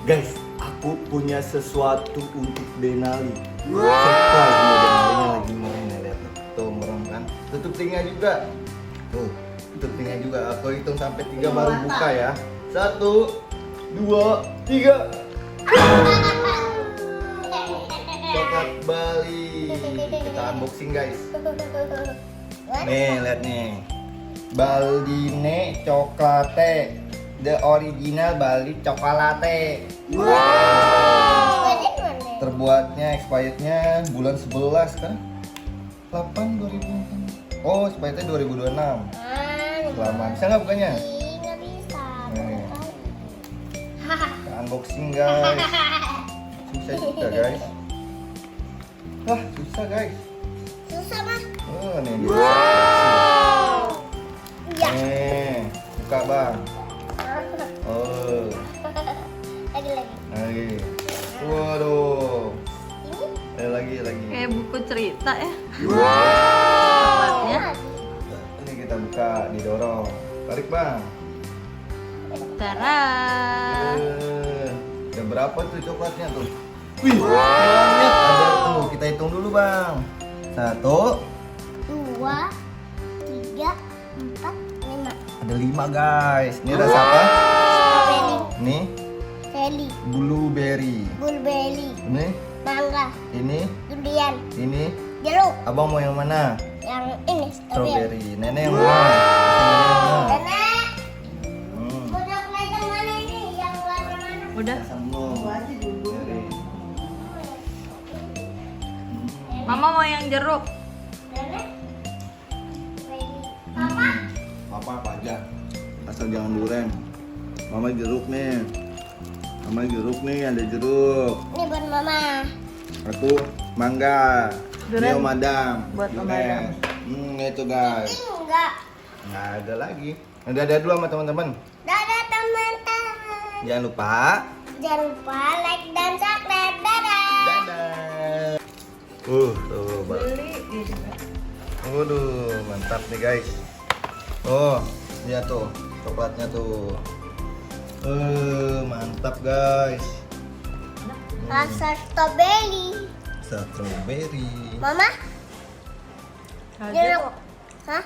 Guys, aku punya sesuatu untuk Denali. Surprise nih, Denalinya lagi merem nih, lihat tuh merem kan. Tutup telinga juga. Tuh, tutup telinga juga. Aku hitung sampai 3 baru buka ya. 1, 2, 3. Coklat Bali. Kita unboxing guys. Nih, lihat nih. Baline Coklate. The original Bali Coklate. Terbuatnya expirednya bulan 11 kan? 8 2006. Oh, expirednya 2026. Lama. Bisa nggak bukanya? Nggak bisa. Nih. Kita unboxing guys. Susah juga guys. Wah, susah guys. Susah mah. Oh, nih dia. Ya. Nih, buka bang. Oh, Lagi. lagi. Waduh. Ini Lagi. Kayak buku cerita ya. coklatnya. Ini kita buka, didorong. Tarik bang. Tara. Ada berapa tuh coklatnya tuh? Wih, banyak. Ada tuh, kita hitung dulu bang. 1, 2, 3, 4, 5. ada 5 guys. Ini rasa apa? Strawberry, Ini jelly, blueberry. blueberry, Ini, mangga, durian, ini. jeruk. Abang mau yang mana? Yang ini strawberry. Strawberry. Nenek yang mana? Nenek yang mana? Nenek, Hmm. mau coklat yang mana ini? Yang warna mana? Udah. Sambung. Dari. Mama mau yang jeruk. Nenek, papa, Apa aja. Asal jangan durian. Mama jeruk nih. Mama jeruk nih, ada jeruk. ini buat mama. Aku mangga. Ini Durian Om Adam. buat Om Durian. Itu guys. Ini enggak. Nggak ada lagi. Ada dulu sama teman-teman. Dadah teman-teman. Jangan lupa. Jangan lupa like dan subscribe. Dadah. Dadah. Tuh, Bang. Beli dia juga. Waduh, mantap nih guys. Oh, lihat tuh coklatnya tuh. Mantap guys. Rasa strawberry. Strawberry. Mama, Kaget. jeruk. Hah?